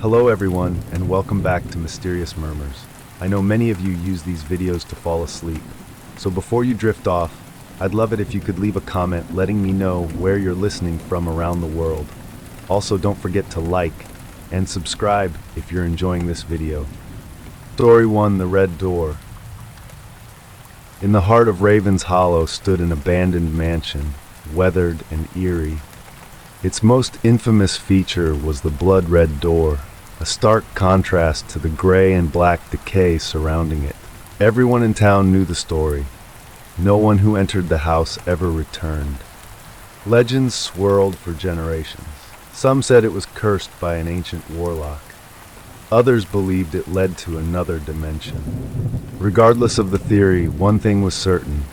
Hello everyone, and welcome back to Mysterious Murmurs. I know many of you use these videos to fall asleep, so before you drift off, I'd love it if you could leave a comment letting me know where you're listening from around the world. Also, don't forget to like and subscribe if you're enjoying this video. Story 1: The Red Door. In the heart of Raven's Hollow stood an abandoned mansion, weathered and eerie. Its most infamous feature was the blood-red door, a stark contrast to the gray and black decay surrounding it. Everyone in town knew the story. No one who entered the house ever returned. Legends swirled for generations. Some said it was cursed by an ancient warlock. Others believed it led to another dimension. Regardless of the theory, one thing was certain: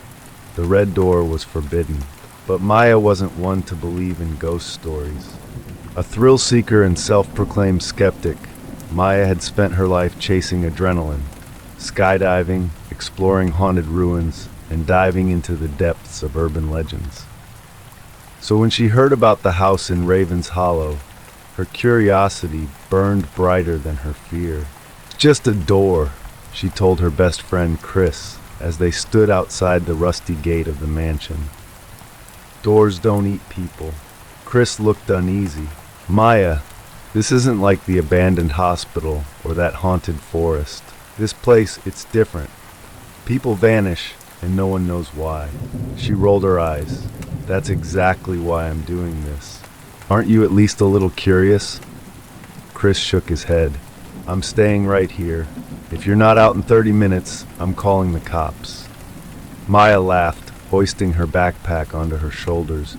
the red door was forbidden. But Maya wasn't one to believe in ghost stories. A thrill-seeker and self-proclaimed skeptic, Maya had spent her life chasing adrenaline, skydiving, exploring haunted ruins, and diving into the depths of urban legends. So when she heard about the house in Raven's Hollow, her curiosity burned brighter than her fear. "It's just a door," she told her best friend Chris as they stood outside the rusty gate of the mansion. "Doors don't eat people." Chris looked uneasy. "Maya, this isn't like the abandoned hospital or that haunted forest. This place, it's different. People vanish and no one knows why." She rolled her eyes. "That's exactly why I'm doing this. Aren't you at least a little curious?" Chris shook his head. "I'm staying right here. If you're not out in 30 minutes, I'm calling the cops." Maya laughed, hoisting her backpack onto her shoulders.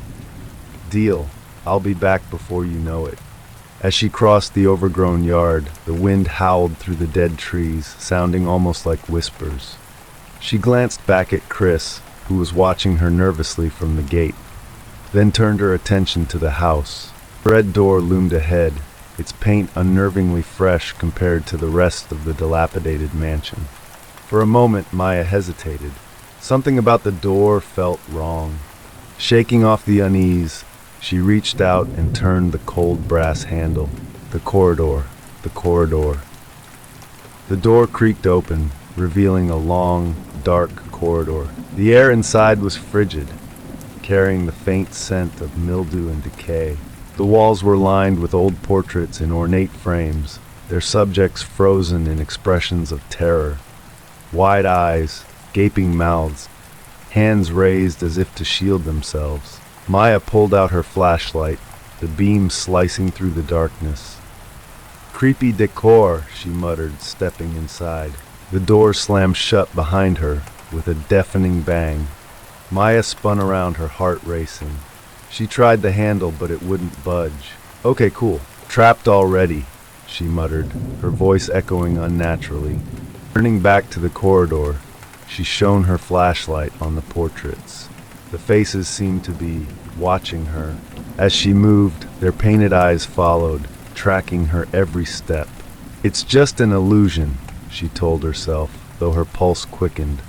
"Deal. I'll be back before you know it." As she crossed the overgrown yard, the wind howled through the dead trees, sounding almost like whispers. She glanced back at Chris, who was watching her nervously from the gate, then turned her attention to the house. The red door loomed ahead, its paint unnervingly fresh compared to the rest of the dilapidated mansion. For a moment, Maya hesitated. Something about the door felt wrong. Shaking off the unease, she reached out and turned the cold brass handle. The corridor. The door creaked open, revealing a long, dark corridor. The air inside was frigid, carrying the faint scent of mildew and decay. The walls were lined with old portraits in ornate frames, their subjects frozen in expressions of terror. Wide eyes, gaping mouths, hands raised as if to shield themselves. Maya pulled out her flashlight, the beam slicing through the darkness. "Creepy decor," she muttered, stepping inside. The door slammed shut behind her with a deafening bang. Maya spun around, her heart racing. She tried the handle, but it wouldn't budge. "Okay, cool. Trapped already," she muttered, her voice echoing unnaturally. Turning back to the corridor, she shone her flashlight on the portraits. The faces seemed to be watching her. As she moved, their painted eyes followed, tracking her every step. "It's just an illusion," she told herself, though her pulse quickened.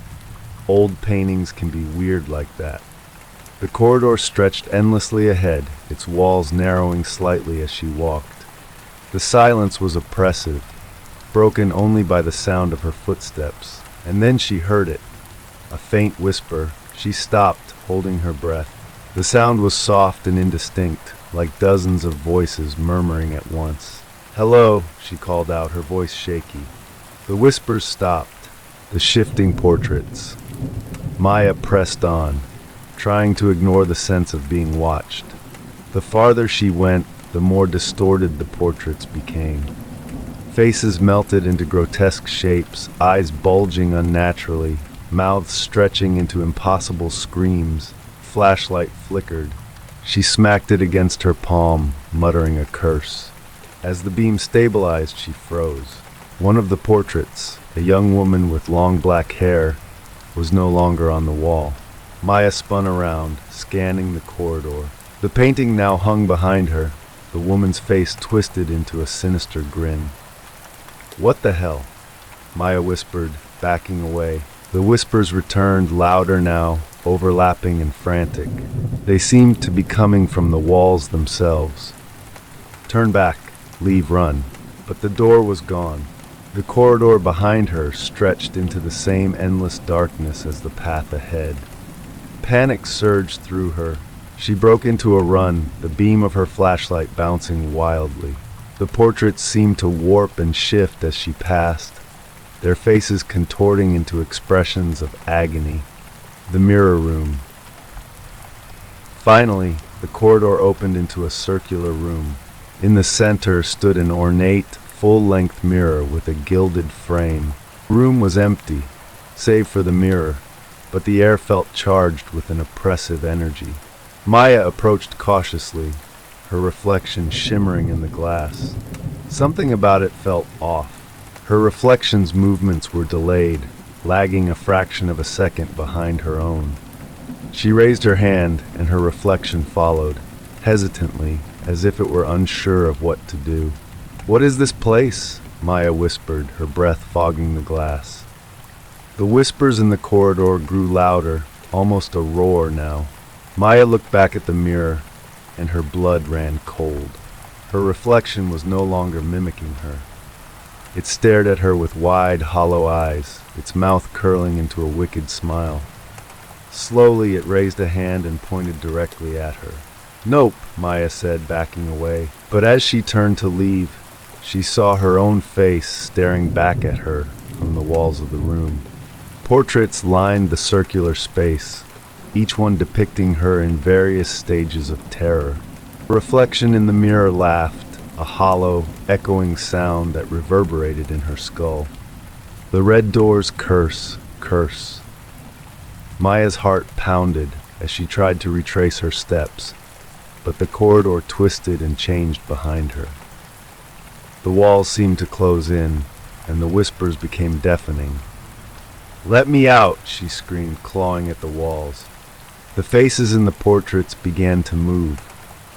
Old paintings can be weird like that. The corridor stretched endlessly ahead, its walls narrowing slightly as she walked. The silence was oppressive, broken only by the sound of her footsteps. And then she heard it, a faint whisper. She stopped, holding her breath. The sound was soft and indistinct, like dozens of voices murmuring at once. "Hello," she called out, her voice shaky. The whispers stopped, the shifting portraits. Maya pressed on, trying to ignore the sense of being watched. The farther she went, the more distorted the portraits became. Faces melted into grotesque shapes, eyes bulging unnaturally, mouths stretching into impossible screams. Flashlight flickered. She smacked it against her palm, muttering a curse. As the beam stabilized, she froze. One of the portraits, a young woman with long black hair, was no longer on the wall. Maya spun around, scanning the corridor. The painting now hung behind her, the woman's face twisted into a sinister grin. "What the hell?" Maya whispered, backing away. The whispers returned, louder now, overlapping and frantic. They seemed to be coming from the walls themselves. "Turn back, leave, run." but the door was gone. The corridor behind her stretched into the same endless darkness as the path ahead. Panic surged through her. She broke into a run, the beam of her flashlight bouncing wildly. The portraits seemed to warp and shift as she passed, their faces contorting into expressions of agony. The mirror room. Finally, the corridor opened into a circular room. In the center stood an ornate, full-length mirror with a gilded frame. The room was empty, save for the mirror, but the air felt charged with an oppressive energy. Maya approached cautiously, her reflection shimmering in the glass. Something about it felt off. Her reflection's movements were delayed, lagging a fraction of a second behind her own. She raised her hand, and her reflection followed, hesitantly, as if it were unsure of what to do. "What is this place?" Maya whispered, her breath fogging the glass. The whispers in the corridor grew louder, almost a roar now. Maya looked back at the mirror, and her blood ran cold. Her reflection was no longer mimicking her. It stared at her with wide, hollow eyes, its mouth curling into a wicked smile. Slowly, it raised a hand and pointed directly at her. "Nope," Maya said, backing away. But as she turned to leave, she saw her own face staring back at her from the walls of the room. Portraits lined the circular space, each one depicting her in various stages of terror. A reflection in the mirror laughed, a hollow, echoing sound that reverberated in her skull. The red door's curse, curse. Maya's heart pounded as she tried to retrace her steps, but the corridor twisted and changed behind her. The walls seemed to close in, and the whispers became deafening. "Let me out!" she screamed, clawing at the walls. The faces in the portraits began to move,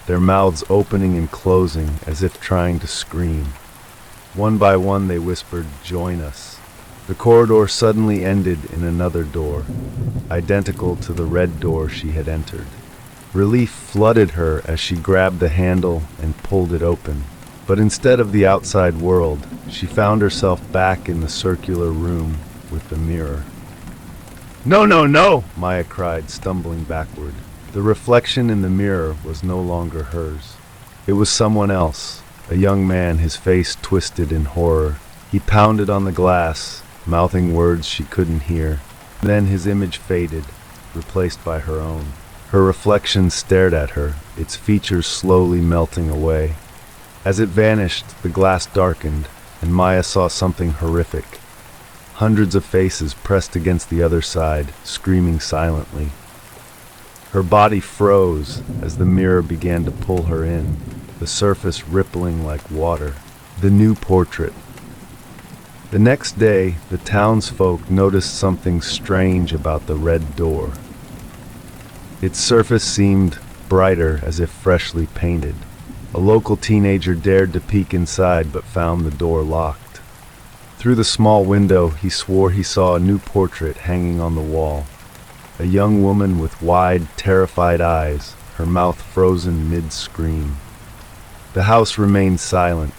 their mouths opening and closing as if trying to scream. One by one they whispered, "Join us." The corridor suddenly ended in another door, identical to the red door she had entered. Relief flooded her as she grabbed the handle and pulled it open. But instead of the outside world, she found herself back in the circular room with the mirror. "No, no, no!" Maya cried, stumbling backward. The reflection in the mirror was no longer hers. It was someone else, a young man, his face twisted in horror. He pounded on the glass, mouthing words she couldn't hear. Then his image faded, replaced by her own. Her reflection stared at her, its features slowly melting away. As it vanished, the glass darkened, and Maya saw something horrific. Hundreds of faces pressed against the other side, screaming silently. Her body froze as the mirror began to pull her in, the surface rippling like water. The new portrait. The next day, the townsfolk noticed something strange about the red door. Its surface seemed brighter, as if freshly painted. A local teenager dared to peek inside but found the door locked. Through the small window, he swore he saw a new portrait hanging on the wall. A young woman with wide, terrified eyes, her mouth frozen mid-scream. The house remained silent,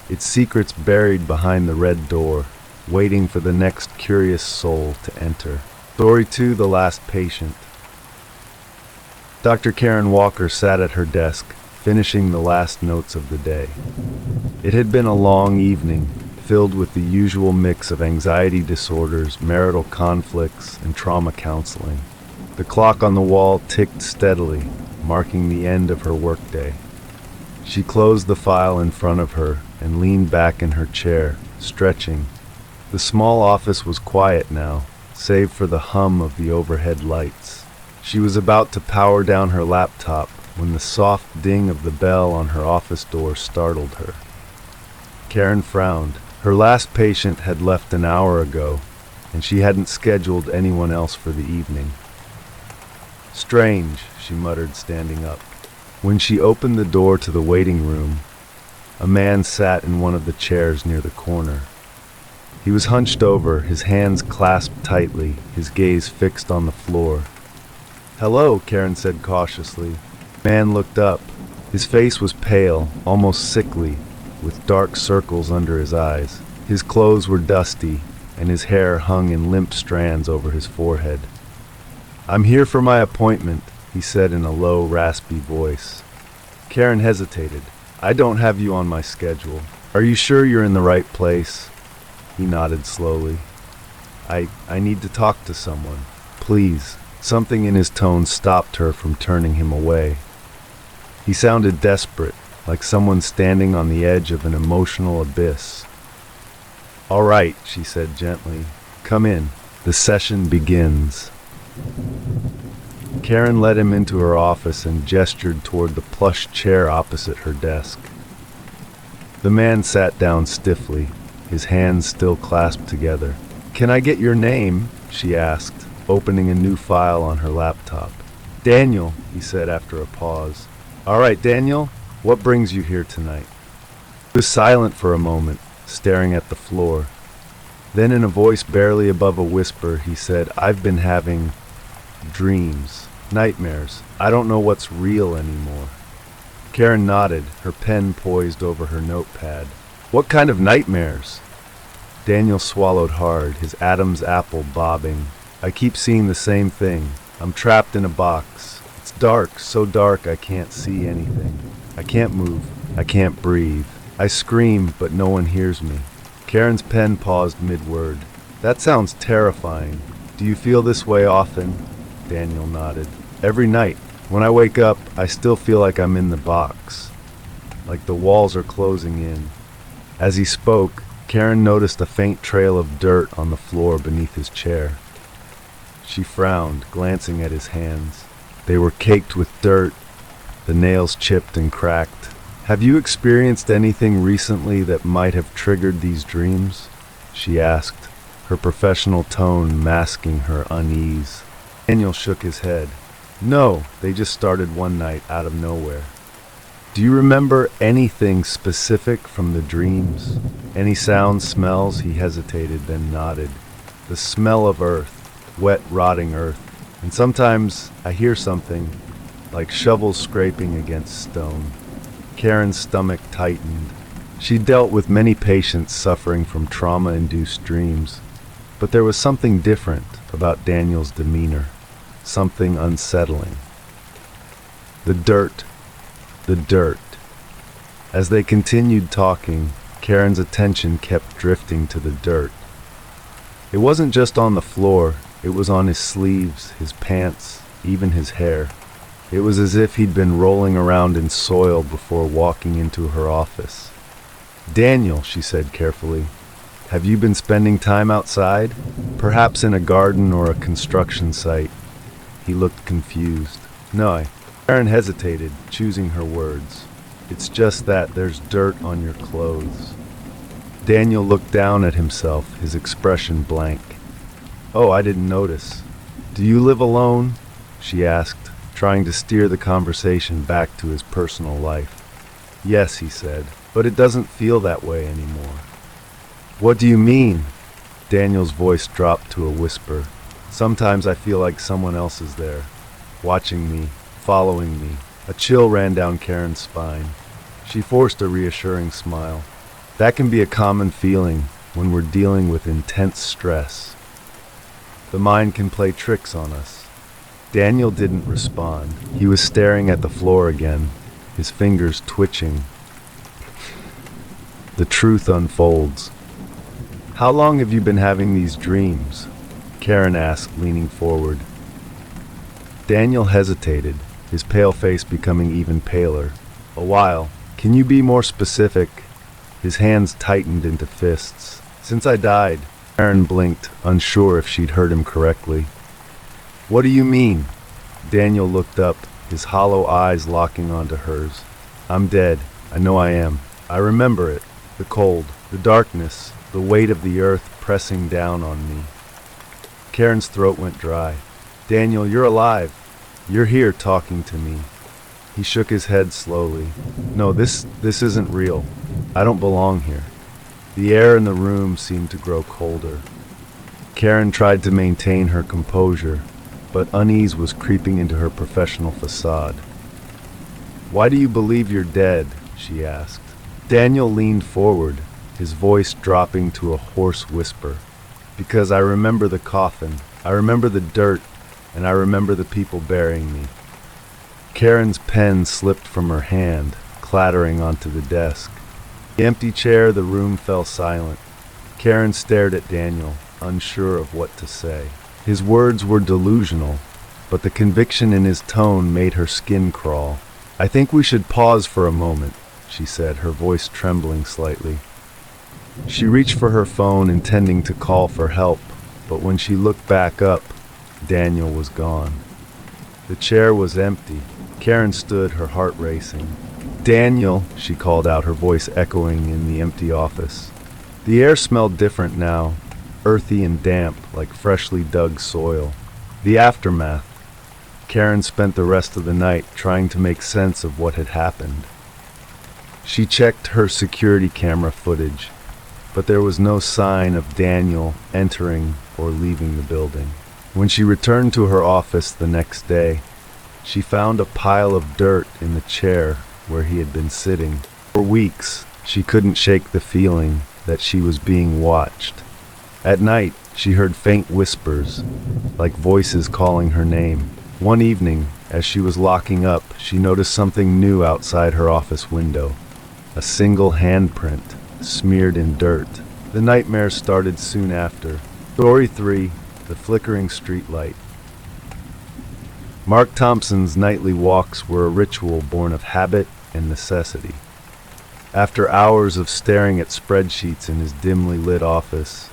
its secrets buried behind the red door, waiting for the next curious soul to enter. Story 2, The Last Patient. Dr. Karen Walker sat at her desk, finishing the last notes of the day. It had been a long evening, filled with the usual mix of anxiety disorders, marital conflicts, and trauma counseling. The clock on the wall ticked steadily, marking the end of her workday. She closed the file in front of her and leaned back in her chair, stretching. The small office was quiet now, save for the hum of the overhead lights. She was about to power down her laptop when the soft ding of the bell on her office door startled her. Karen frowned. Her last patient had left an hour ago, and she hadn't scheduled anyone else for the evening. "Strange," she muttered, standing up. When she opened the door to the waiting room, a man sat in one of the chairs near the corner. He was hunched over, his hands clasped tightly, his gaze fixed on the floor. "Hello," Karen said cautiously. The man looked up. His face was pale, almost sickly, with dark circles under his eyes. His clothes were dusty, and his hair hung in limp strands over his forehead. "I'm here for my appointment," he said in a low, raspy voice. Karen hesitated. "I don't have you on my schedule. Are you sure you're in the right place?" He nodded slowly. I need to talk to someone. Please." Something in his tone stopped her from turning him away. He sounded desperate, like someone standing on the edge of an emotional abyss. "All right," she said gently. "Come in. The session begins." Karen led him into her office and gestured toward the plush chair opposite her desk. The man sat down stiffly, his hands still clasped together. "Can I get your name?" she asked, opening a new file on her laptop. "Daniel," he said after a pause. "All right, Daniel, what brings you here tonight?" He was silent for a moment, staring at the floor. Then in a voice barely above a whisper, he said, "I've been having dreams, nightmares. I don't know what's real anymore." Karen nodded, her pen poised over her notepad. "What kind of nightmares?" Daniel swallowed hard, his Adam's apple bobbing. "I keep seeing the same thing. I'm trapped in a box. It's dark, so dark I can't see anything. I can't move. I can't breathe. I scream, but no one hears me." Karen's pen paused mid-word. "That sounds terrifying. Do you feel this way often?" Daniel nodded. "Every night. When I wake up, I still feel like I'm in the box. Like the walls are closing in." As he spoke, Karen noticed a faint trail of dirt on the floor beneath his chair. She frowned, glancing at his hands. They were caked with dirt, the nails chipped and cracked. "Have you experienced anything recently that might have triggered these dreams?" she asked, her professional tone masking her unease. Daniel shook his head. "No, they just started one night out of nowhere." "Do you remember anything specific from the dreams? Any sounds, smells?" He hesitated, then nodded. "The smell of earth, wet, rotting earth. And sometimes I hear something, like shovels scraping against stone." Karen's stomach tightened. She dealt with many patients suffering from trauma-induced dreams, but there was something different about Daniel's demeanor, something unsettling. The dirt. The dirt. As they continued talking, Karen's attention kept drifting to the dirt. It wasn't just on the floor, it was on his sleeves, his pants, even his hair. It was as if he'd been rolling around in soil before walking into her office. "Daniel," she said carefully, "have you been spending time outside? Perhaps in a garden or a construction site?" He looked confused. "No." Karen hesitated, choosing her words. "It's just that there's dirt on your clothes." Daniel looked down at himself, his expression blank. "Oh, I didn't notice. Do you live alone?" she asked, trying to steer the conversation back to his personal life. "Yes," he said, "but it doesn't feel that way anymore." "What do you mean?" Daniel's voice dropped to a whisper. "Sometimes I feel like someone else is there, watching me, following me." A chill ran down Karen's spine. She forced a reassuring smile. "That can be a common feeling when we're dealing with intense stress. The mind can play tricks on us." Daniel didn't respond. He was staring at the floor again, his fingers twitching. The truth unfolds. "How long have you been having these dreams?" Karen asked, leaning forward. Daniel hesitated, his pale face becoming even paler. "A while. Can you be more specific?" His hands tightened into fists. "Since I died." Karen blinked, unsure if she'd heard him correctly. "What do you mean?" Daniel looked up, his hollow eyes locking onto hers. "I'm dead. I know I am. I remember it. The cold, the darkness, the weight of the earth pressing down on me." Karen's throat went dry. "Daniel, you're alive. You're here talking to me." He shook his head slowly. "No, this isn't real. I don't belong here." The air in the room seemed to grow colder. Karen tried to maintain her composure, but unease was creeping into her professional facade. "Why do you believe you're dead?" she asked. Daniel leaned forward, his voice dropping to a hoarse whisper. Because I remember the coffin, I remember the dirt, and I remember the people burying me. Karen's pen slipped from her hand, clattering onto the desk. The empty chair, the room fell silent. Karen stared at Daniel, unsure of what to say. His words were delusional, but the conviction in his tone made her skin crawl. I think we should pause for a moment, she said, her voice trembling slightly. She reached for her phone, intending to call for help, but when she looked back up, Daniel was gone. The chair was empty. Karen stood, her heart racing. "Daniel," she called out, her voice echoing in the empty office. The air smelled different now, earthy and damp, like freshly dug soil. The aftermath. Karen spent the rest of the night trying to make sense of what had happened. She checked her security camera footage, but there was no sign of Daniel entering or leaving the building. When she returned to her office the next day, she found a pile of dirt in the chair where he had been sitting. For weeks, she couldn't shake the feeling that she was being watched. At night, she heard faint whispers, like voices calling her name. One evening, as she was locking up, she noticed something new outside her office window. A single handprint, smeared in dirt. The nightmare started soon after. Story 3, The Flickering Streetlight. Mark Thompson's nightly walks were a ritual born of habit and necessity. After hours of staring at spreadsheets in his dimly lit office,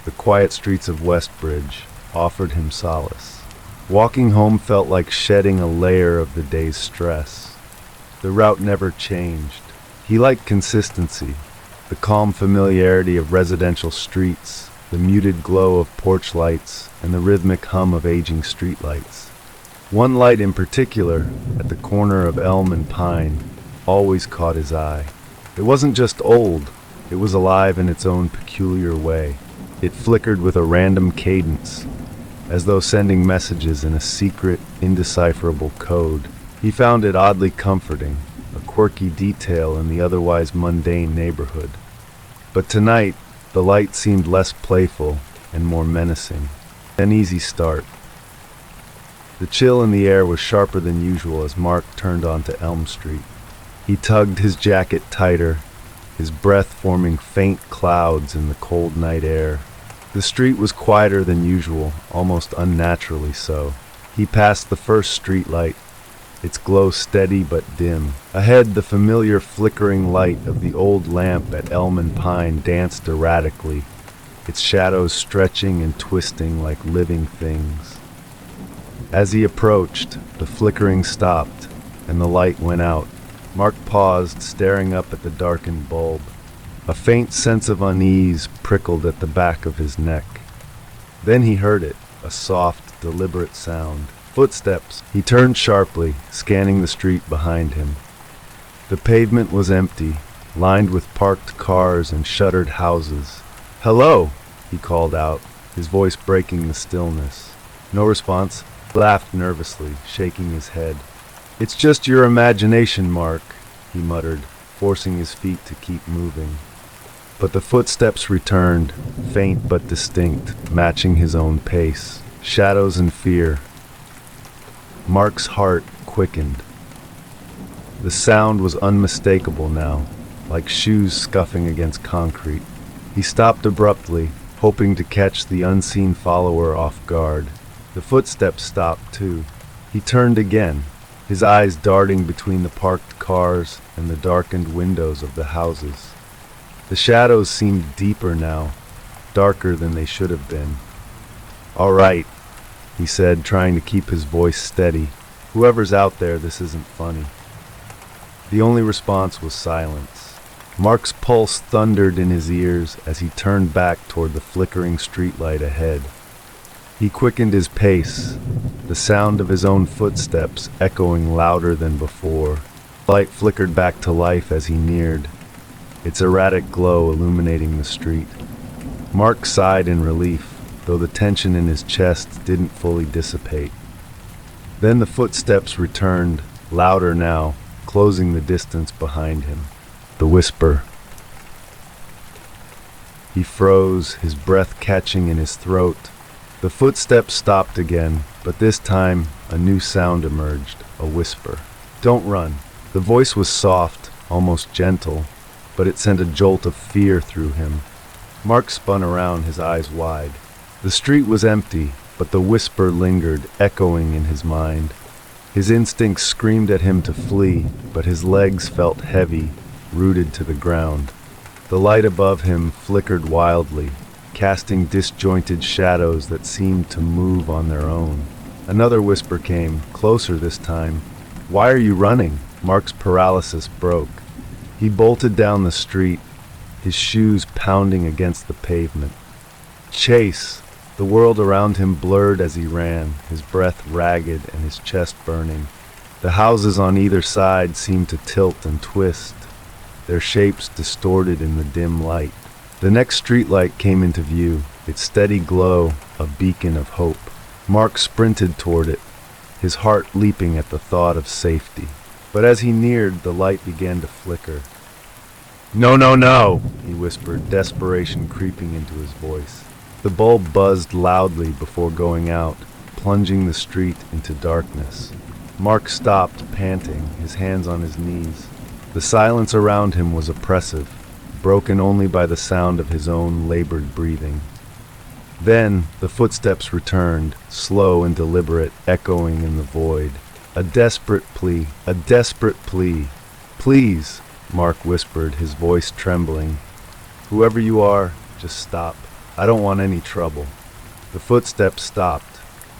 the quiet streets of Westbridge offered him solace. Walking home felt like shedding a layer of the day's stress. The route never changed. He liked consistency, the calm familiarity of residential streets, the muted glow of porch lights, and the rhythmic hum of aging streetlights. One light in particular, at the corner of Elm and Pine, always caught his eye. It wasn't just old, it was alive in its own peculiar way. It flickered with a random cadence, as though sending messages in a secret, indecipherable code. He found it oddly comforting, a quirky detail in the otherwise mundane neighborhood. But tonight, the light seemed less playful and more menacing. An easy start. The chill in the air was sharper than usual as Mark turned onto Elm Street. He tugged his jacket tighter, his breath forming faint clouds in the cold night air. The street was quieter than usual, almost unnaturally so. He passed the first street light, its glow steady but dim. Ahead, the familiar flickering light of the old lamp at Elm and Pine danced erratically, its shadows stretching and twisting like living things. As he approached, the flickering stopped, and the light went out. Mark paused, staring up at the darkened bulb. A faint sense of unease prickled at the back of his neck. Then he heard it, a soft, deliberate sound. Footsteps. He turned sharply, scanning the street behind him. The pavement was empty, lined with parked cars and shuttered houses. "Hello," he called out, his voice breaking the stillness. No response. He laughed nervously, shaking his head. "It's just your imagination, Mark," he muttered, forcing his feet to keep moving. But the footsteps returned, faint but distinct, matching his own pace. Shadows and fear. Mark's heart quickened. The sound was unmistakable now, like shoes scuffing against concrete. He stopped abruptly, hoping to catch the unseen follower off guard. The footsteps stopped too. He turned again, his eyes darting between the parked cars and the darkened windows of the houses. The shadows seemed deeper now, darker than they should have been. "All right," he said, trying to keep his voice steady. "Whoever's out there, this isn't funny." The only response was silence. Mark's pulse thundered in his ears as he turned back toward the flickering streetlight ahead. He quickened his pace, the sound of his own footsteps echoing louder than before. The light flickered back to life as he neared, its erratic glow illuminating the street. Mark sighed in relief, though the tension in his chest didn't fully dissipate. Then the footsteps returned, louder now, closing the distance behind him. The whisper. He froze, his breath catching in his throat. The footsteps stopped again, but this time a new sound emerged, a whisper. "Don't run." The voice was soft, almost gentle, but it sent a jolt of fear through him. Mark spun around, his eyes wide. The street was empty, but the whisper lingered, echoing in his mind. His instincts screamed at him to flee, but his legs felt heavy, rooted to the ground. The light above him flickered wildly, casting disjointed shadows that seemed to move on their own. Another whisper came, closer this time. "Why are you running?" Mark's paralysis broke. He bolted down the street, his shoes pounding against the pavement. Chase! The world around him blurred as he ran, his breath ragged and his chest burning. The houses on either side seemed to tilt and twist, their shapes distorted in the dim light. The next streetlight came into view, its steady glow a beacon of hope. Mark sprinted toward it, his heart leaping at the thought of safety. But as he neared, the light began to flicker. "No, no, no!" he whispered, desperation creeping into his voice. The bulb buzzed loudly before going out, plunging the street into darkness. Mark stopped, panting, his hands on his knees. The silence around him was oppressive, broken only by the sound of his own labored breathing. Then the footsteps returned, slow and deliberate, echoing in the void. A desperate plea, a desperate plea. "Please," Mark whispered, his voice trembling. "Whoever you are, just stop. I don't want any trouble." The footsteps stopped.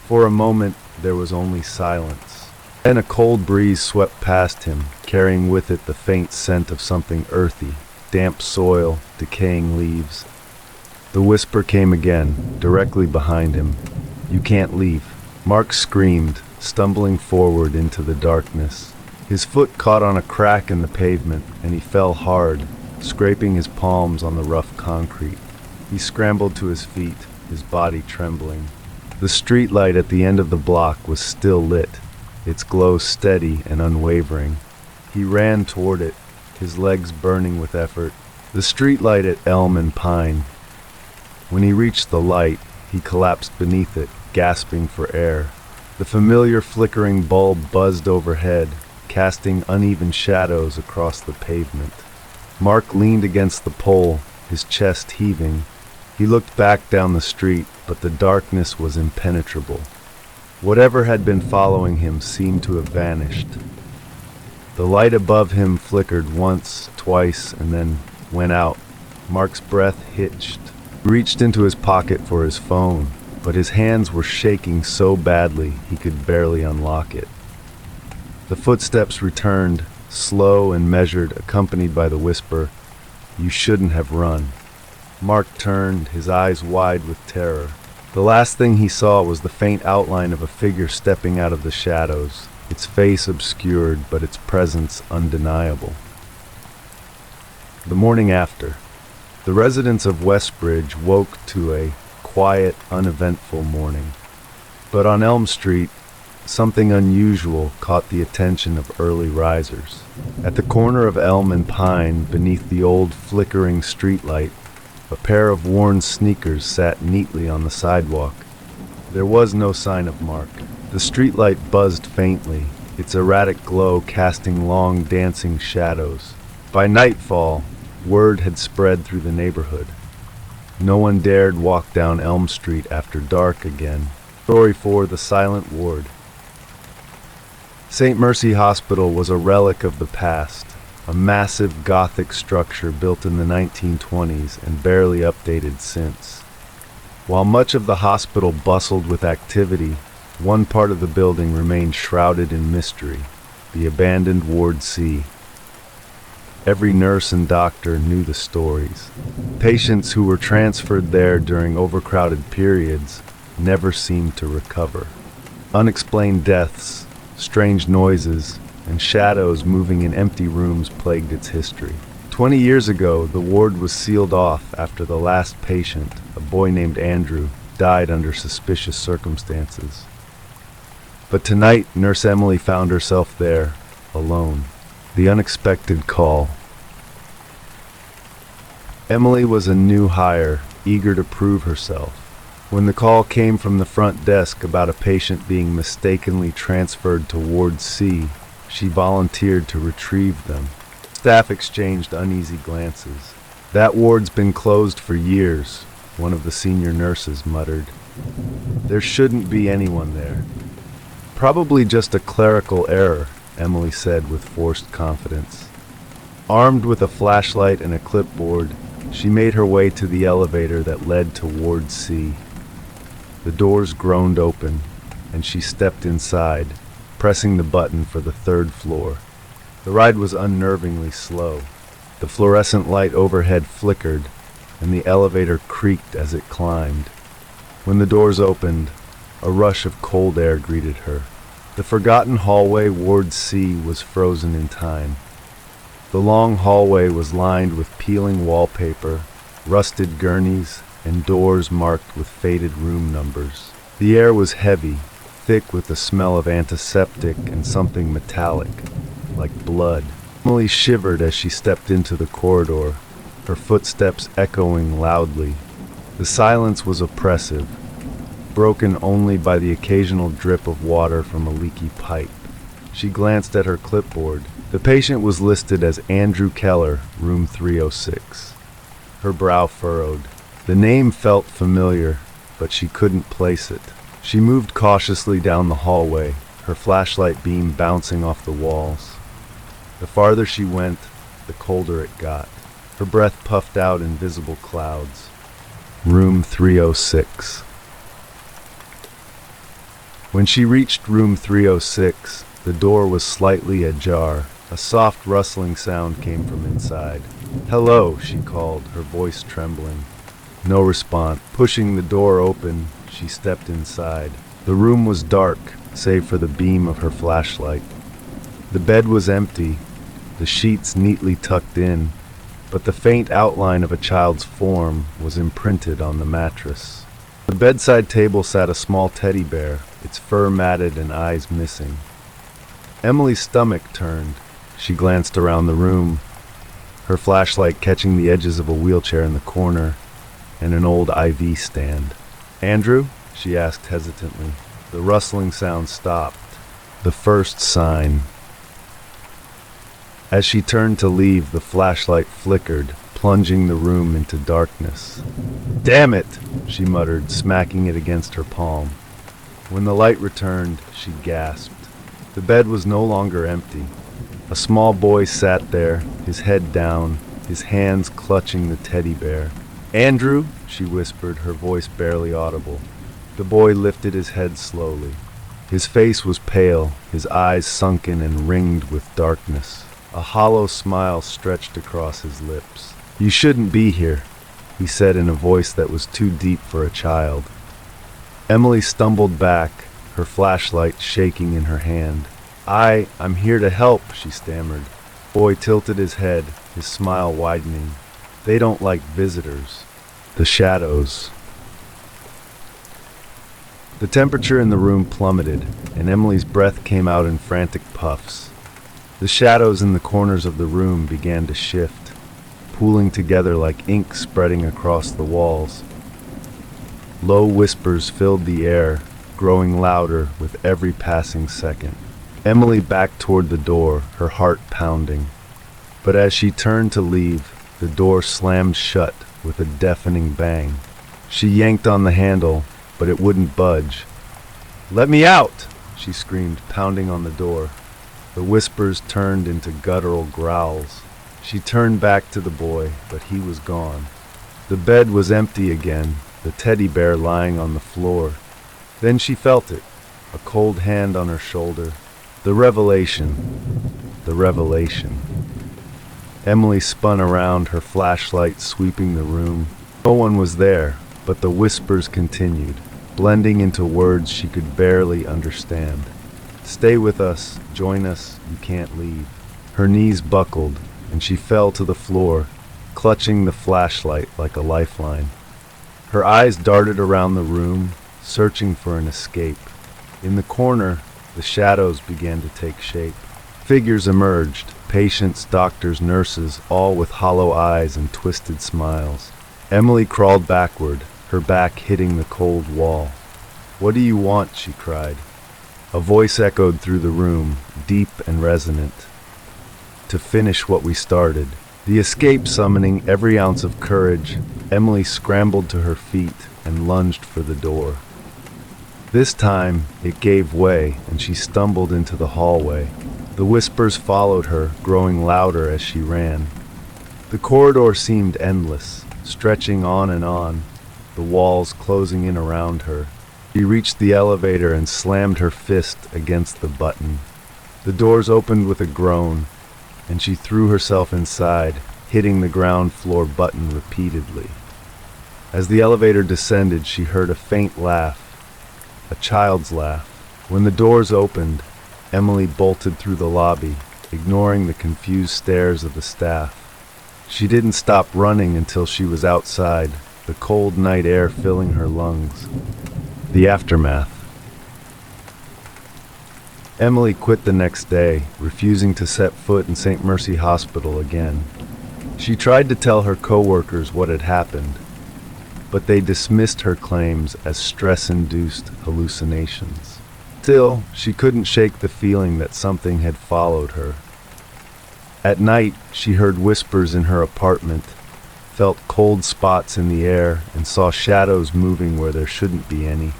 For a moment, there was only silence. Then a cold breeze swept past him, carrying with it the faint scent of something earthy, damp soil, decaying leaves. The whisper came again, directly behind him. "You can't leave." Mark screamed, stumbling forward into the darkness. His foot caught on a crack in the pavement, and he fell hard, scraping his palms on the rough concrete. He scrambled to his feet, his body trembling. The streetlight at the end of the block was still lit, its glow steady and unwavering. He ran toward it, his legs burning with effort. The streetlight at Elm and Pine. When he reached the light, he collapsed beneath it, gasping for air. The familiar flickering bulb buzzed overhead, casting uneven shadows across the pavement. Mark leaned against the pole, his chest heaving. He looked back down the street, but the darkness was impenetrable. Whatever had been following him seemed to have vanished. The light above him flickered once, twice, and then went out. Mark's breath hitched. He reached into his pocket for his phone, but his hands were shaking so badly he could barely unlock it. The footsteps returned, slow and measured, accompanied by the whisper, "You shouldn't have run." Mark turned, his eyes wide with terror. The last thing he saw was the faint outline of a figure stepping out of the shadows, its face obscured, but its presence undeniable. The morning after, the residents of Westbridge woke to a quiet, uneventful morning. But on Elm Street, something unusual caught the attention of early risers. At the corner of Elm and Pine, beneath the old flickering streetlight, a pair of worn sneakers sat neatly on the sidewalk. There was no sign of Mark. The streetlight buzzed faintly, its erratic glow casting long dancing shadows. By nightfall, word had spread through the neighborhood. No one dared walk down Elm Street after dark again. Story 4: The Silent Ward. St. Mercy Hospital was a relic of the past, a massive Gothic structure built in the 1920s and barely updated since. While much of the hospital bustled with activity, one part of the building remained shrouded in mystery, the abandoned Ward C. Every nurse and doctor knew the stories. Patients who were transferred there during overcrowded periods never seemed to recover. Unexplained deaths, strange noises, and shadows moving in empty rooms plagued its history. 20 years ago, the ward was sealed off after the last patient, a boy named Andrew, died under suspicious circumstances. But tonight, Nurse Emily found herself there, alone. The unexpected call. Emily was a new hire, eager to prove herself. When the call came from the front desk about a patient being mistakenly transferred to Ward C, she volunteered to retrieve them. Staff exchanged uneasy glances. "That ward's been closed for years," one of the senior nurses muttered. "There shouldn't be anyone there." "Probably just a clerical error," Emily said with forced confidence. Armed with a flashlight and a clipboard, she made her way to the elevator that led to Ward C. The doors groaned open, and she stepped inside, pressing the button for the third floor. The ride was unnervingly slow. The fluorescent light overhead flickered, and the elevator creaked as it climbed. When the doors opened, a rush of cold air greeted her. The forgotten hallway Ward C was frozen in time. The long hallway was lined with peeling wallpaper, rusted gurneys, and doors marked with faded room numbers. The air was heavy, thick with the smell of antiseptic and something metallic, like blood. Emily shivered as she stepped into the corridor, her footsteps echoing loudly. The silence was oppressive, broken only by the occasional drip of water from a leaky pipe. She glanced at her clipboard. The patient was listed as Andrew Keller, room 306. Her brow furrowed. The name felt familiar, but she couldn't place it. She moved cautiously down the hallway, her flashlight beam bouncing off the walls. The farther she went, the colder it got. Her breath puffed out in visible clouds. Room 306. When she reached room 306, the door was slightly ajar. A soft rustling sound came from inside. "Hello," she called, her voice trembling. No response. Pushing the door open, she stepped inside. The room was dark, save for the beam of her flashlight. The bed was empty, the sheets neatly tucked in, but the faint outline of a child's form was imprinted on the mattress. On the bedside table sat a small teddy bear, its fur matted and eyes missing. Emily's stomach turned. She glanced around the room, her flashlight catching the edges of a wheelchair in the corner and an old IV stand. "Andrew?" she asked hesitantly. The rustling sound stopped. The first sign. As she turned to leave, the flashlight flickered, plunging the room into darkness. "Damn it!" she muttered, smacking it against her palm. When the light returned, she gasped. The bed was no longer empty. A small boy sat there, his head down, his hands clutching the teddy bear. "Andrew?" she whispered, her voice barely audible. The boy lifted his head slowly. His face was pale, his eyes sunken and ringed with darkness. A hollow smile stretched across his lips. "You shouldn't be here," he said in a voice that was too deep for a child. Emily stumbled back, her flashlight shaking in her hand. I'm here to help," she stammered. The boy tilted his head, his smile widening. "They don't like visitors." The shadows. The temperature in the room plummeted, and Emily's breath came out in frantic puffs. The shadows in the corners of the room began to shift, pooling together like ink spreading across the walls. Low whispers filled the air, growing louder with every passing second. Emily backed toward the door, her heart pounding. But as she turned to leave, the door slammed shut with a deafening bang. She yanked on the handle, but it wouldn't budge. "Let me out!" she screamed, pounding on the door. The whispers turned into guttural growls. She turned back to the boy, but he was gone. The bed was empty again, the teddy bear lying on the floor. Then she felt it, a cold hand on her shoulder. The revelation. The revelation. Emily spun around, her flashlight sweeping the room. No one was there, but the whispers continued, blending into words she could barely understand. "Stay with us, join us, you can't leave." Her knees buckled, and she fell to the floor, clutching the flashlight like a lifeline. Her eyes darted around the room, searching for an escape. In the corner, the shadows began to take shape. Figures emerged, patients, doctors, nurses, all with hollow eyes and twisted smiles. Emily crawled backward, her back hitting the cold wall. "What do you want?" she cried. A voice echoed through the room, deep and resonant. "To finish what we started." The escape summoning every ounce of courage, Emily scrambled to her feet and lunged for the door. This time, it gave way, and she stumbled into the hallway. The whispers followed her, growing louder as she ran. The corridor seemed endless, stretching on and on, the walls closing in around her. She reached the elevator and slammed her fist against the button. The doors opened with a groan, and she threw herself inside, hitting the ground floor button repeatedly. As the elevator descended, she heard a faint laugh, a child's laugh. When the doors opened, Emily bolted through the lobby, ignoring the confused stares of the staff. She didn't stop running until she was outside, the cold night air filling her lungs. The aftermath. Emily quit the next day, refusing to set foot in St. Mercy Hospital again. She tried to tell her co-workers what had happened, but they dismissed her claims as stress-induced hallucinations. Still, she couldn't shake the feeling that something had followed her. At night, she heard whispers in her apartment, felt cold spots in the air, and saw shadows moving where there shouldn't be any.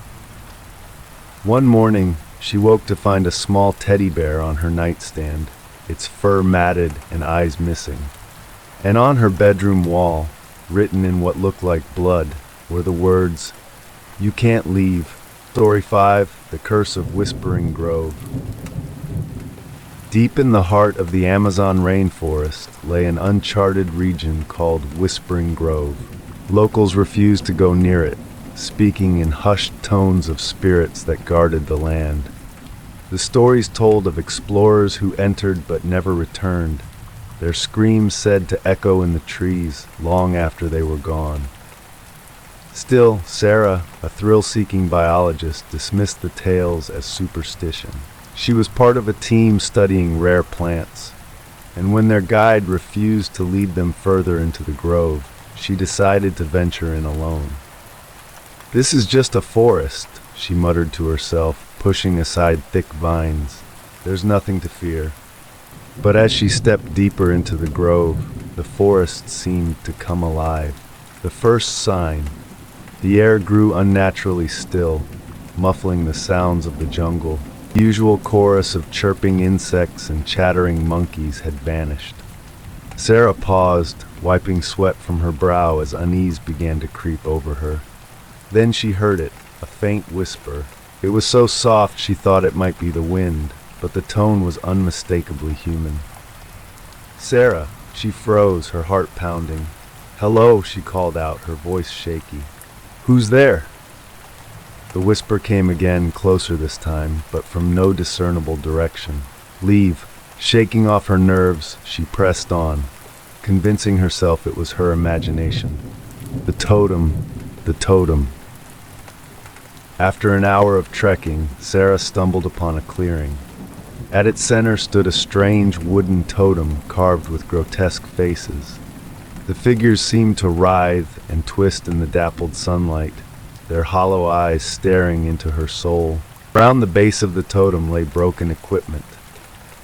One morning, she woke to find a small teddy bear on her nightstand, its fur matted and eyes missing. And on her bedroom wall, written in what looked like blood, were the words, "You can't leave. Story 5, The Curse of Whispering Grove." Deep in the heart of the Amazon rainforest lay an uncharted region called Whispering Grove. Locals refused to go near it, speaking in hushed tones of spirits that guarded the land. The stories told of explorers who entered but never returned, their screams said to echo in the trees long after they were gone. Still, Sarah, a thrill-seeking biologist, dismissed the tales as superstition. She was part of a team studying rare plants, and when their guide refused to lead them further into the grove, she decided to venture in alone. "This is just a forest," she muttered to herself, pushing aside thick vines. "There's nothing to fear." But as she stepped deeper into the grove, the forest seemed to come alive. The first sign. The air grew unnaturally still, muffling the sounds of the jungle. The usual chorus of chirping insects and chattering monkeys had vanished. Sarah paused, wiping sweat from her brow as unease began to creep over her. Then she heard it, a faint whisper. It was so soft she thought it might be the wind, but the tone was unmistakably human. "Sarah!" She froze, her heart pounding. "Hello," she called out, her voice shaky. "Who's there?" The whisper came again, closer this time, but from no discernible direction. "Leave." Shaking off her nerves, she pressed on, convincing herself it was her imagination. The totem, the totem. After an hour of trekking, Sarah stumbled upon a clearing. At its center stood a strange wooden totem carved with grotesque faces. The figures seemed to writhe and twist in the dappled sunlight, their hollow eyes staring into her soul. Around the base of the totem lay broken equipment.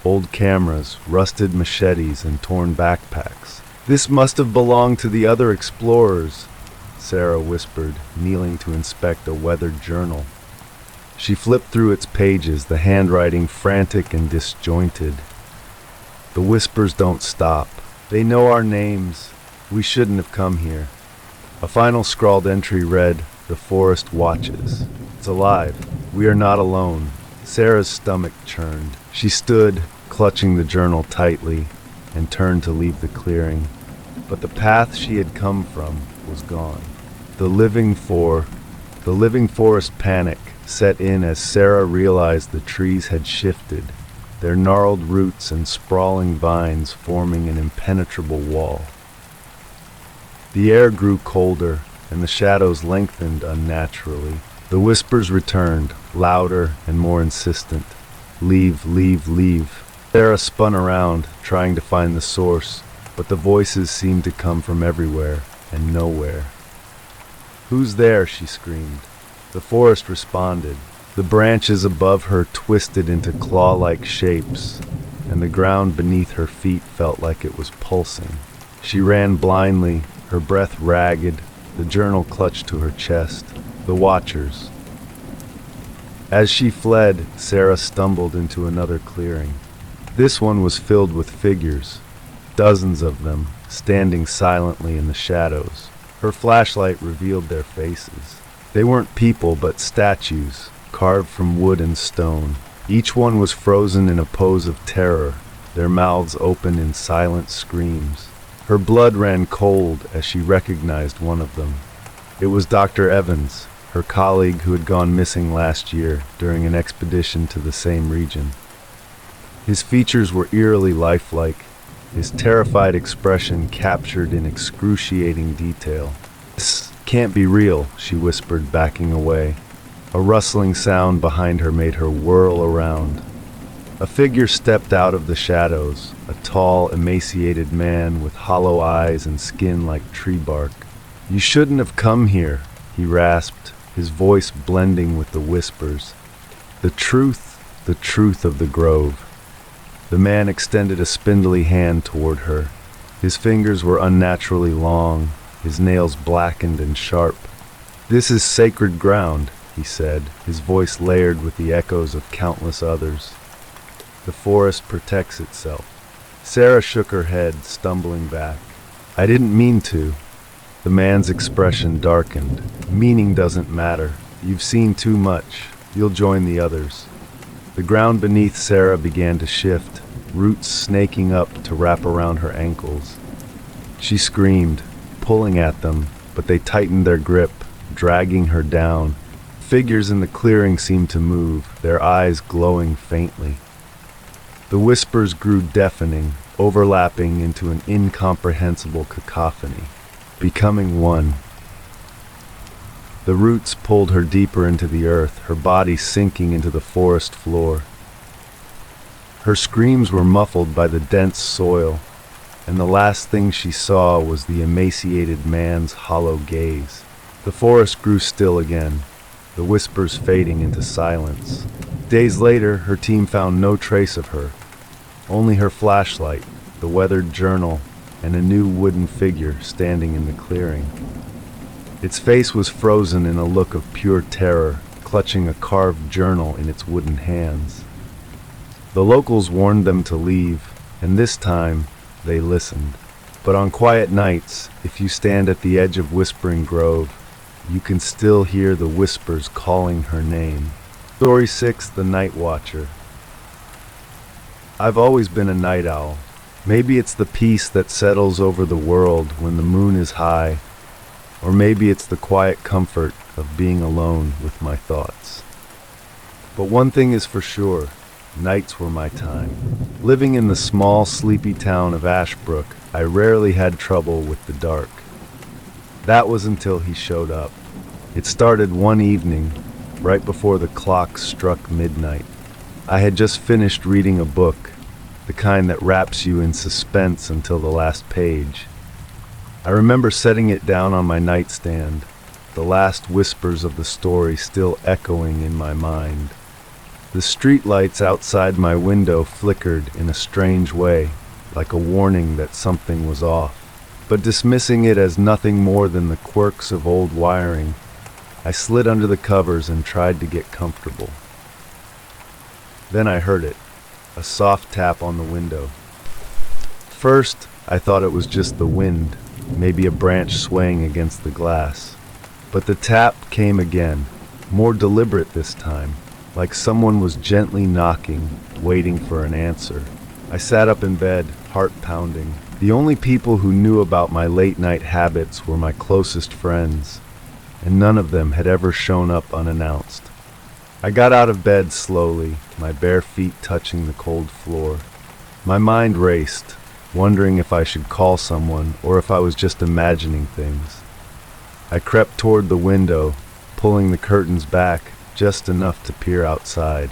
Old cameras, rusted machetes, and torn backpacks. "This must have belonged to the other explorers," Sarah whispered, kneeling to inspect a weathered journal. She flipped through its pages, the handwriting frantic and disjointed. "The whispers don't stop. They know our names. We shouldn't have come here." A final scrawled entry read, "The forest watches. It's alive. We are not alone." Sarah's stomach churned. She stood, clutching the journal tightly, and turned to leave the clearing. But the path she had come from was gone. The living forest panic set in as Sarah realized the trees had shifted, their gnarled roots and sprawling vines forming an impenetrable wall. The air grew colder, and the shadows lengthened unnaturally. The whispers returned, louder and more insistent. "Leave, leave, leave." Sarah spun around, trying to find the source, but the voices seemed to come from everywhere and nowhere. "Who's there?" she screamed. The forest responded. The branches above her twisted into claw-like shapes, and the ground beneath her feet felt like it was pulsing. She ran blindly, her breath ragged, the journal clutched to her chest. The Watchers. As she fled, Sarah stumbled into another clearing. This one was filled with figures, dozens of them, standing silently in the shadows. Her flashlight revealed their faces. They weren't people but statues, carved from wood and stone. Each one was frozen in a pose of terror, their mouths open in silent screams. Her blood ran cold as she recognized one of them. It was Dr. Evans, her colleague who had gone missing last year during an expedition to the same region. His features were eerily lifelike, his terrified expression captured in excruciating detail. "This can't be real," she whispered, backing away. A rustling sound behind her made her whirl around. A figure stepped out of the shadows, a tall, emaciated man with hollow eyes and skin like tree bark. "You shouldn't have come here," he rasped, his voice blending with the whispers. The truth of the grove." The man extended a spindly hand toward her. His fingers were unnaturally long, his nails blackened and sharp. "This is sacred ground," he said, his voice layered with the echoes of countless others. "The forest protects itself." Sarah shook her head, stumbling back. "I didn't mean to." The man's expression darkened. "Meaning doesn't matter. You've seen too much. You'll join the others." The ground beneath Sarah began to shift, roots snaking up to wrap around her ankles. She screamed, pulling at them, but they tightened their grip, dragging her down. Figures in the clearing seemed to move, their eyes glowing faintly. The whispers grew deafening, overlapping into an incomprehensible cacophony, becoming one. The roots pulled her deeper into the earth, her body sinking into the forest floor. Her screams were muffled by the dense soil, and the last thing she saw was the emaciated man's hollow gaze. The forest grew still again, the whispers fading into silence. Days later, her team found no trace of her, only her flashlight, the weathered journal, and a new wooden figure standing in the clearing. Its face was frozen in a look of pure terror, clutching a carved journal in its wooden hands. The locals warned them to leave, and this time they listened. But on quiet nights, if you stand at the edge of Whispering Grove, you can still hear the whispers calling her name. Story 6, The Night Watcher. I've always been a night owl. Maybe it's the peace that settles over the world when the moon is high, or maybe it's the quiet comfort of being alone with my thoughts. But one thing is for sure, nights were my time. Living in the small, sleepy town of Ashbrook, I rarely had trouble with the dark. That was until he showed up. It started one evening, right before the clock struck midnight. I had just finished reading a book, the kind that wraps you in suspense until the last page. I remember setting it down on my nightstand, the last whispers of the story still echoing in my mind. The streetlights outside my window flickered in a strange way, like a warning that something was off. But dismissing it as nothing more than the quirks of old wiring, I slid under the covers and tried to get comfortable. Then I heard it, a soft tap on the window. First, I thought it was just the wind, maybe a branch swaying against the glass. But the tap came again, more deliberate this time, like someone was gently knocking, waiting for an answer. I sat up in bed, heart pounding. The only people who knew about my late-night habits were my closest friends, and none of them had ever shown up unannounced. I got out of bed slowly, my bare feet touching the cold floor. My mind raced, wondering if I should call someone or if I was just imagining things. I crept toward the window, pulling the curtains back just enough to peer outside.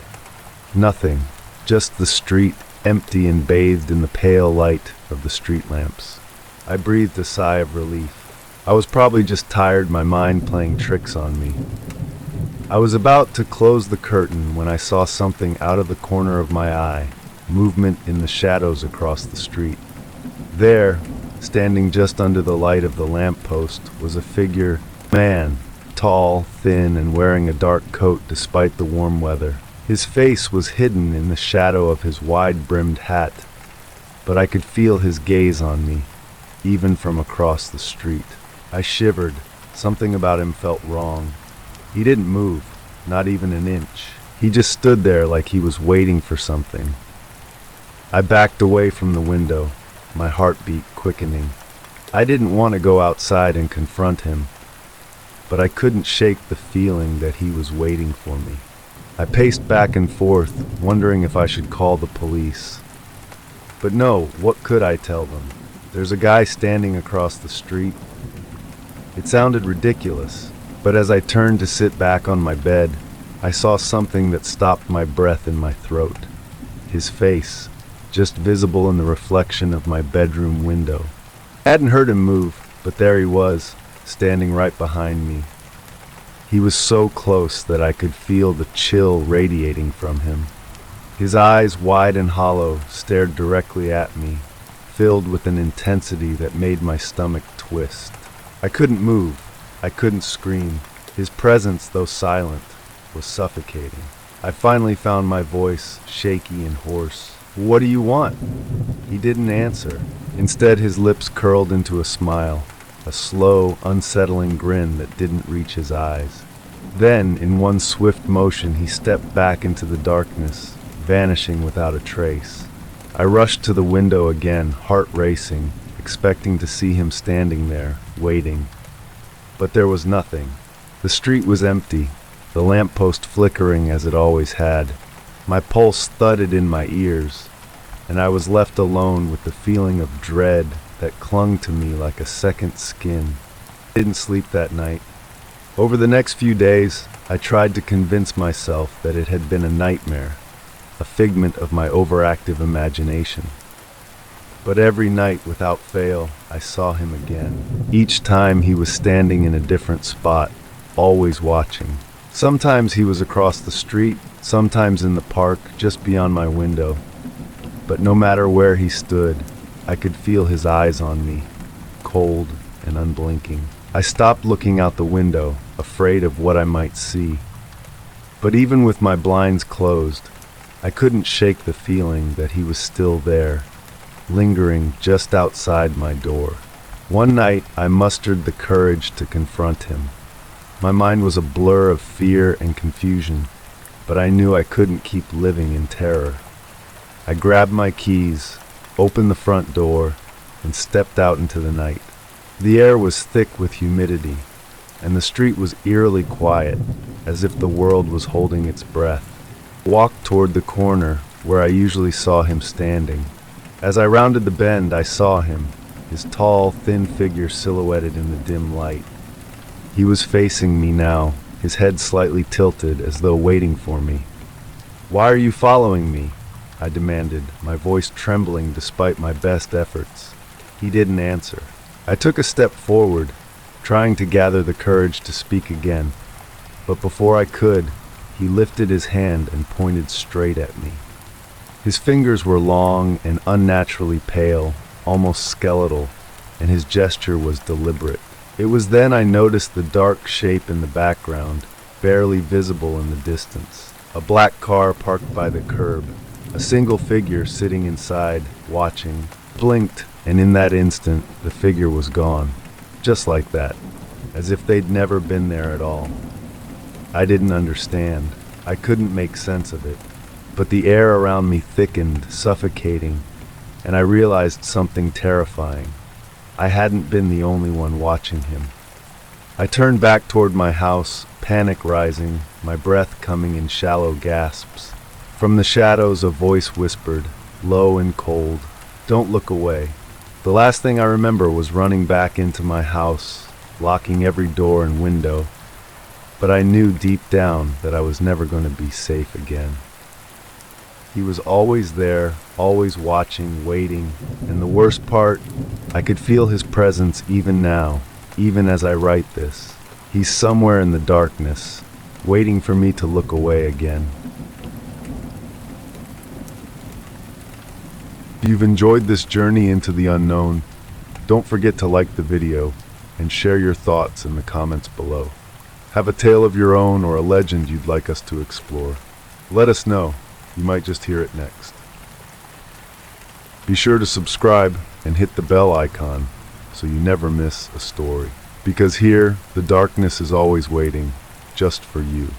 Nothing, just the street, empty and bathed in the pale light of the street lamps. I breathed a sigh of relief. I was probably just tired, my mind playing tricks on me. I was about to close the curtain when I saw something out of the corner of my eye, movement in the shadows across the street. There, standing just under the light of the lamppost, was a figure, man, tall, thin, and wearing a dark coat despite the warm weather. His face was hidden in the shadow of his wide-brimmed hat, but I could feel his gaze on me, even from across the street. I shivered. Something about him felt wrong. He didn't move, not even an inch. He just stood there like he was waiting for something. I backed away from the window, my heartbeat quickening. I didn't want to go outside and confront him, but I couldn't shake the feeling that he was waiting for me. I paced back and forth, wondering if I should call the police. But no, what could I tell them? There's a guy standing across the street. It sounded ridiculous, but as I turned to sit back on my bed, I saw something that stopped my breath in my throat. His face, just visible in the reflection of my bedroom window. I hadn't heard him move, but there he was, standing right behind me. He was so close that I could feel the chill radiating from him. His eyes, wide and hollow, stared directly at me, filled with an intensity that made my stomach twist. I couldn't move. I couldn't scream. His presence, though silent, was suffocating. I finally found my voice, shaky and hoarse. "What do you want?" He didn't answer. Instead, his lips curled into a smile, a slow, unsettling grin that didn't reach his eyes. Then, in one swift motion, he stepped back into the darkness, vanishing without a trace. I rushed to the window again, heart racing, expecting to see him standing there, waiting. But there was nothing. The street was empty, the lamppost flickering as it always had. My pulse thudded in my ears, and I was left alone with the feeling of dread that clung to me like a second skin. I didn't sleep that night. Over the next few days, I tried to convince myself that it had been a nightmare, a figment of my overactive imagination. But every night, without fail, I saw him again. Each time he was standing in a different spot, always watching. Sometimes he was across the street, sometimes in the park, just beyond my window. But no matter where he stood, I could feel his eyes on me, cold and unblinking. I stopped looking out the window, afraid of what I might see. But even with my blinds closed, I couldn't shake the feeling that he was still there, lingering just outside my door. One night, I mustered the courage to confront him. My mind was a blur of fear and confusion, but I knew I couldn't keep living in terror. I grabbed my keys, opened the front door, and stepped out into the night. The air was thick with humidity, and the street was eerily quiet, as if the world was holding its breath. I walked toward the corner where I usually saw him standing. As I rounded the bend, I saw him, his tall, thin figure silhouetted in the dim light. He was facing me now, his head slightly tilted as though waiting for me. "Why are you following me?" I demanded, my voice trembling despite my best efforts. He didn't answer. I took a step forward, trying to gather the courage to speak again. But before I could, he lifted his hand and pointed straight at me. His fingers were long and unnaturally pale, almost skeletal, and his gesture was deliberate. It was then I noticed the dark shape in the background, barely visible in the distance. A black car parked by the curb. A single figure sitting inside, watching, blinked, and in that instant, the figure was gone. Just like that, as if they'd never been there at all. I didn't understand. I couldn't make sense of it. But the air around me thickened, suffocating, and I realized something terrifying. I hadn't been the only one watching him. I turned back toward my house, panic rising, my breath coming in shallow gasps. From the shadows, a voice whispered, low and cold, "Don't look away." The last thing I remember was running back into my house, locking every door and window, but I knew deep down that I was never going to be safe again. He was always there, always watching, waiting, and the worst part, I could feel his presence even now, even as I write this. He's somewhere in the darkness, waiting for me to look away again. If you've enjoyed this journey into the unknown, don't forget to like the video and share your thoughts in the comments below. Have a tale of your own or a legend you'd like us to explore? Let us know. You might just hear it next. Be sure to subscribe and hit the bell icon so you never miss a story. Because here, the darkness is always waiting, just for you.